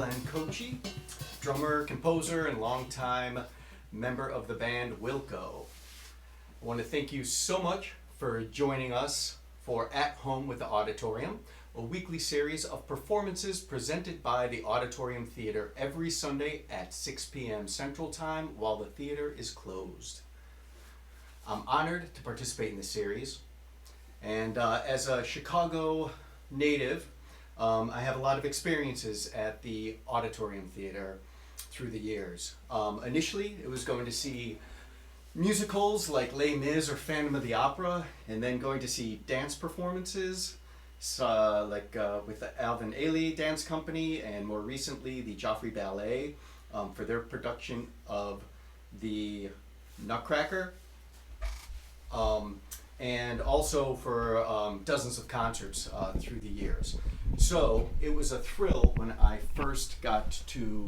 Kotche, drummer, composer, and longtime member of the band Wilco. I want to thank you so much for joining us for At Home with the Auditorium, a weekly series of performances presented by the Auditorium Theater every Sunday at 6 p.m. Central Time while the theater is closed. I'm honored to participate in this series, and as a Chicago native, I have a lot of experiences at the Auditorium Theater through the years. Initially, it was going to see musicals like Les Mis or Phantom of the Opera, and then going to see dance performances with the Alvin Ailey Dance Company, and more recently the Joffrey Ballet for their production of the Nutcracker, and also for dozens of concerts through the years. So it was a thrill when I first got to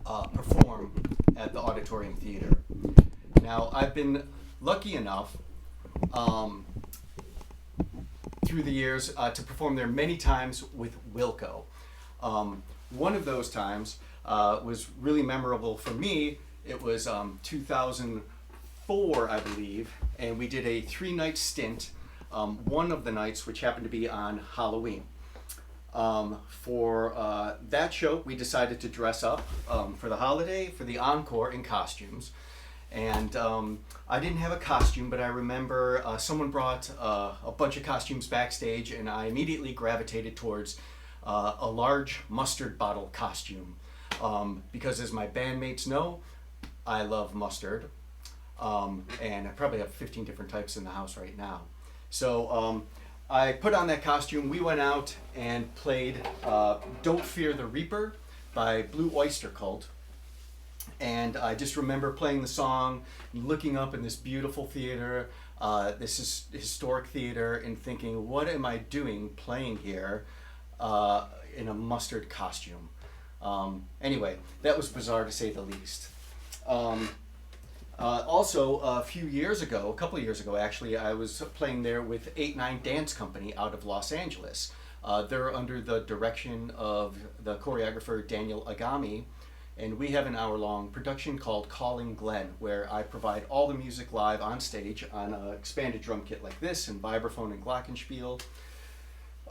perform at the Auditorium Theater. Now, I've been lucky enough through the years to perform there many times with Wilco. One of those times was really memorable for me. It was 2004, I believe, and we did a 3-night stint, one of the nights which happened to be on Halloween. For that show, we decided to dress up for the holiday, for the encore, in costumes. And I didn't have a costume, but I remember someone brought a bunch of costumes backstage, and I immediately gravitated towards a large mustard bottle costume. Because as my bandmates know, I love mustard. And I probably have 15 different types in the house right now. So I put on that costume. We went out and played Don't Fear the Reaper by Blue Oyster Cult. And I just remember playing the song, looking up in this beautiful theater, this is historic theater, and thinking, what am I doing playing here in a mustard costume? Anyway, that was bizarre to say the least. Also, a couple of years ago actually, I was playing there with 8-9 Dance Company out of Los Angeles. They're under the direction of the choreographer Daniel Agami, and we have an hour-long production called Calling Glenn, where I provide all the music live on stage on an expanded drum kit like this, and vibraphone and glockenspiel.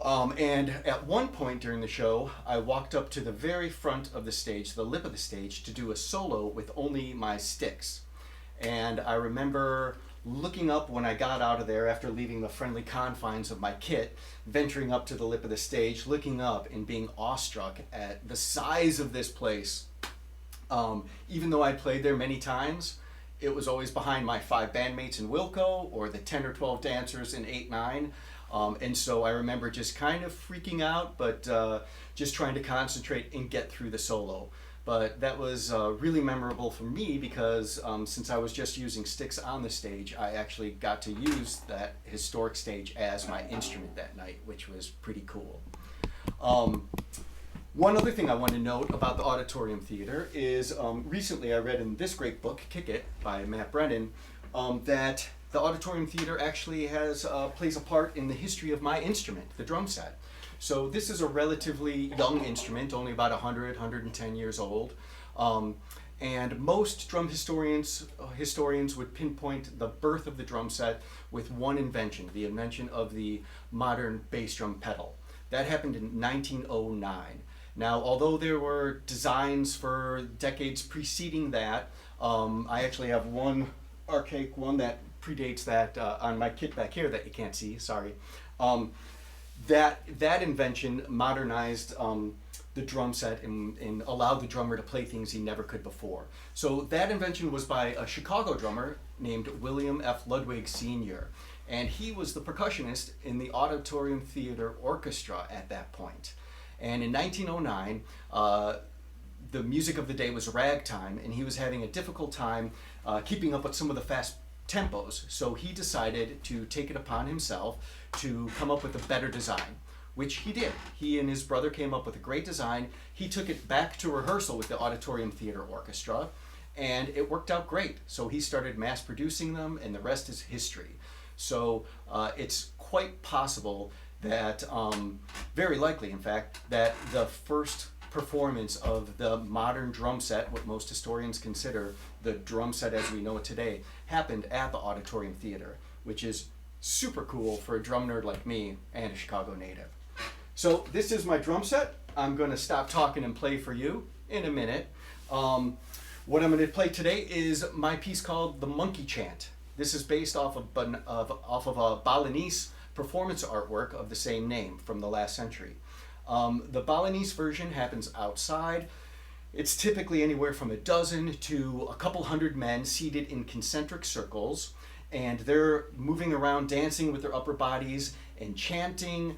And at one point during the show, I walked up to the very front of the stage, the lip of the stage, to do a solo with only my sticks. And I remember looking up when I got out of there after leaving the friendly confines of my kit, venturing up to the lip of the stage, looking up and being awestruck at the size of this place. Even though I played there many times, it was always behind my 5 bandmates in Wilco or the 10 or 12 dancers in 8-9. And so I remember just kind of freaking out, but just trying to concentrate and get through the solo. But that was really memorable for me because since I was just using sticks on the stage, I actually got to use that historic stage as my instrument that night, which was pretty cool. One other thing I want to note about the Auditorium Theater is recently I read in this great book, Kick It, by Matt Brennan, that the Auditorium Theater actually plays a part in the history of my instrument, the drum set. So this is a relatively young instrument, only about 110 years old. And most drum historians would pinpoint the birth of the drum set with one invention, the invention of the modern bass drum pedal. That happened in 1909. Now, although there were designs for decades preceding that, I actually have one archaic one that predates that on my kit back here that you can't see, sorry. That invention modernized the drum set and allowed the drummer to play things he never could before. So that invention was by a Chicago drummer named William F. Ludwig Sr., and he was the percussionist in the Auditorium Theater Orchestra at that point. And in 1909, the music of the day was ragtime, and he was having a difficult time keeping up with some of the fast tempos. So he decided to take it upon himself to come up with a better design, which he did. He and his brother came up with a great design. He took it back to rehearsal with the Auditorium Theater Orchestra, and it worked out great. So he started mass producing them, and the rest is history. So it's quite possible that, very likely in fact, that the first performance of the modern drum set, what most historians consider the drum set as we know it today, happened at the Auditorium Theater, which is super cool for a drum nerd like me and a Chicago native. So this is my drum set. I'm going to stop talking and play for you in a minute. What I'm going to play today is my piece called The Monkey Chant. This is based off of a Balinese performance artwork of the same name from the last century. The Balinese version happens outside. It's typically anywhere from a dozen to a couple hundred men seated in concentric circles, and they're moving around dancing with their upper bodies and chanting,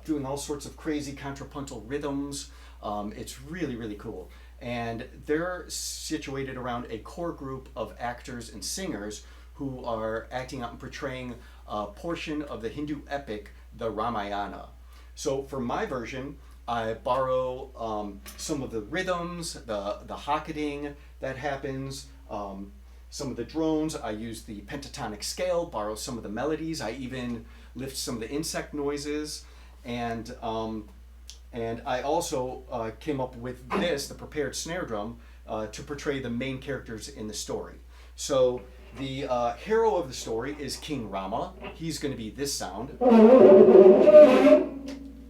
doing all sorts of crazy contrapuntal rhythms. It's really, really cool. And they're situated around a core group of actors and singers who are acting out and portraying a portion of the Hindu epic, the Ramayana. So for my version, I borrow some of the rhythms, the hocketing that happens, some of the drones. I use the pentatonic scale, borrow some of the melodies. I even lift some of the insect noises, and I also came up with this, the prepared snare drum, to portray the main characters in the story. So the hero of the story is King Rama. He's going to be this sound.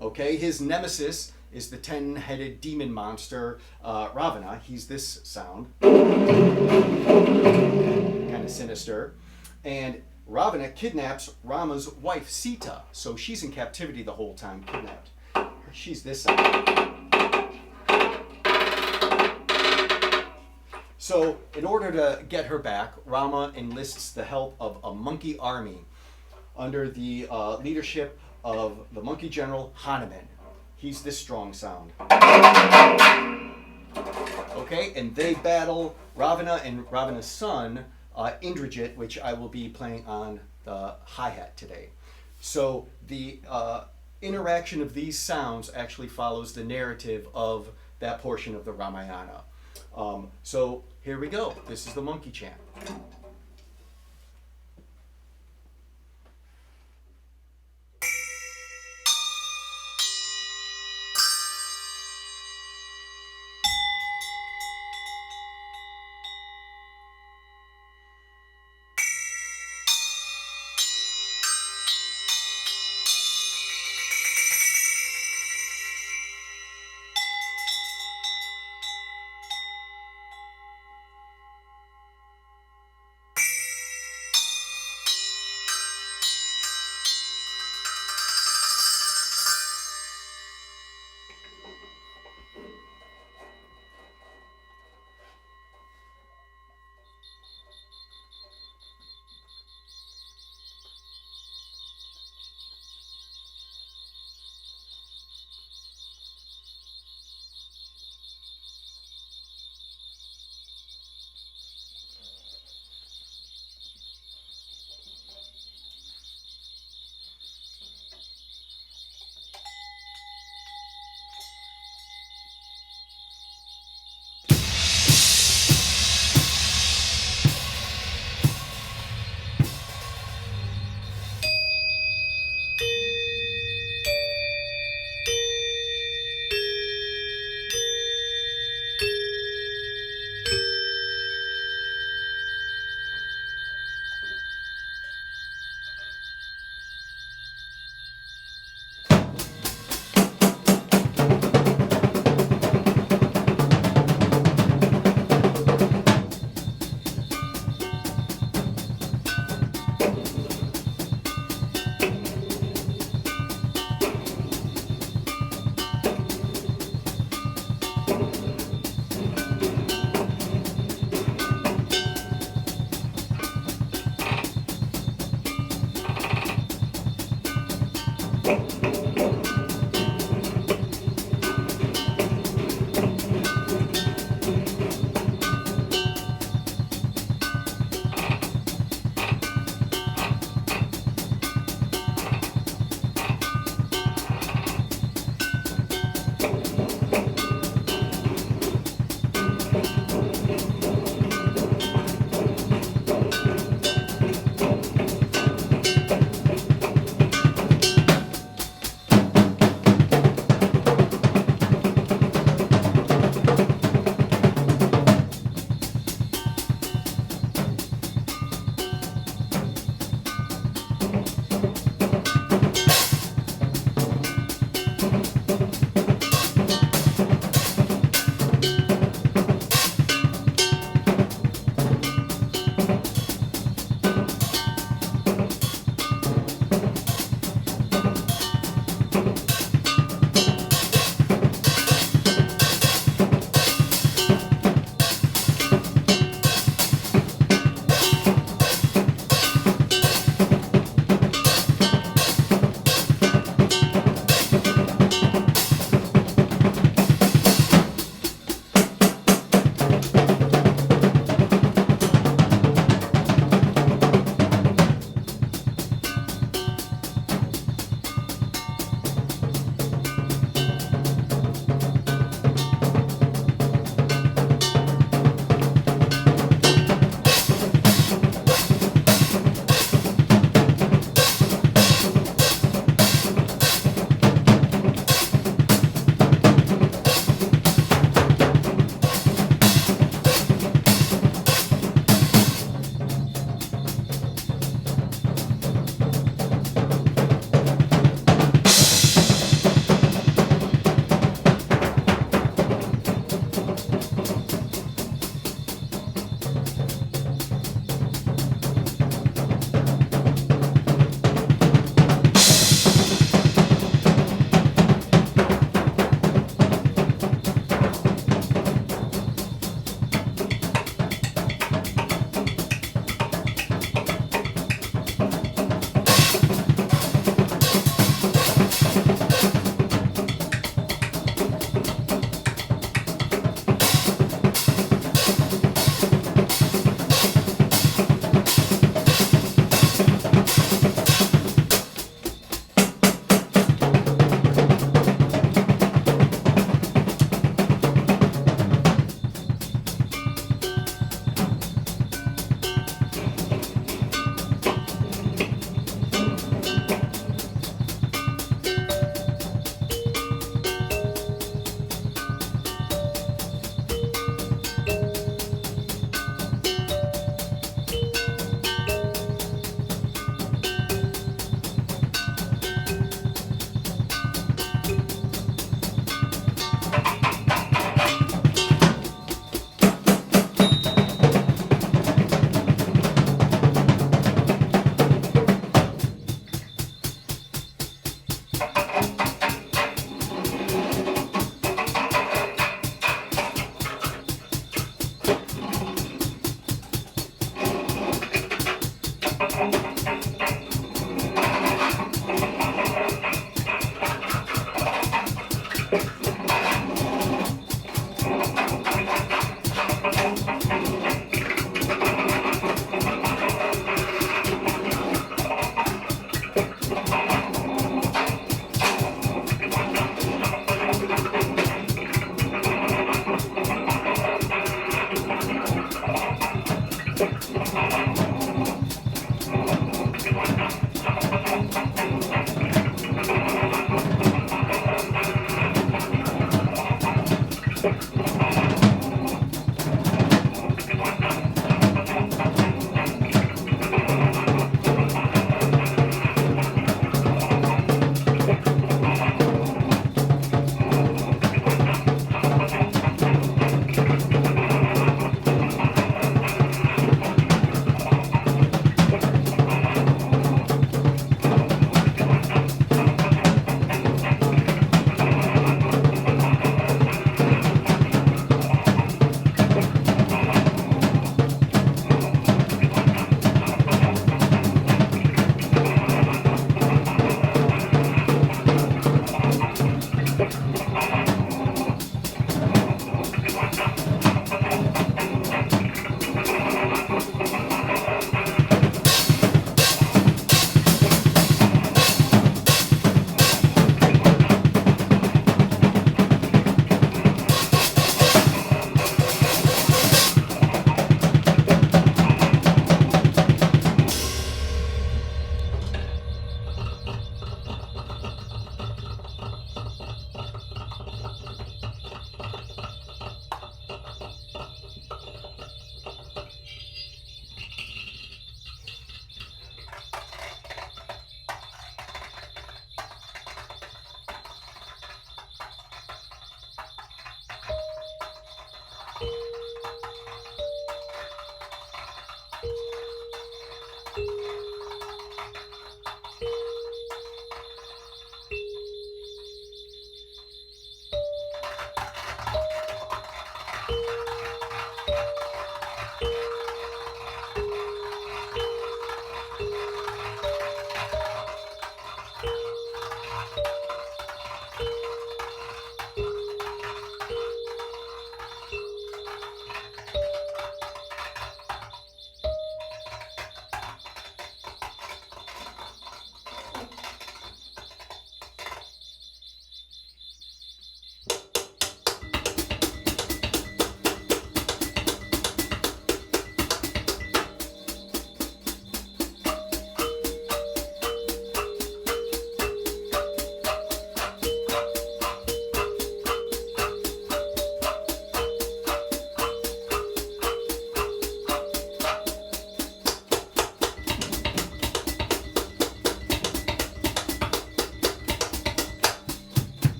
Okay, his nemesis is the 10-headed demon monster Ravana. He's this sound. Kind of sinister. And Ravana kidnaps Rama's wife Sita, so she's in captivity the whole time, kidnapped. She's this sound. So in order to get her back, Rama enlists the help of a monkey army under the leadership of the monkey general Hanuman. He's this strong sound. Okay, and they battle Ravana and Ravana's son, Indrajit, which I will be playing on the hi-hat today. So the interaction of these sounds actually follows the narrative of that portion of the Ramayana. So here we go. This is the Monkey Chant.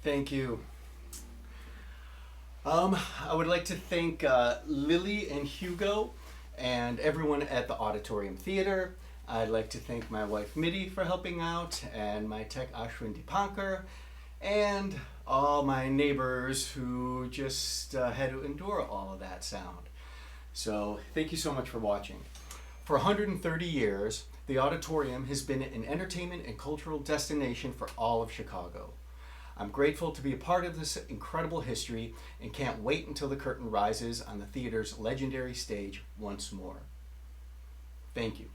Thank you. I would like to thank Lily and Hugo and everyone at the Auditorium Theater. I'd like to thank my wife Mitty for helping out, and my tech Ashwin Dipankar, and all my neighbors who just had to endure all of that sound. So thank you so much for watching. For 130 years, the Auditorium has been an entertainment and cultural destination for all of Chicago. I'm grateful to be a part of this incredible history and can't wait until the curtain rises on the theater's legendary stage once more. Thank you.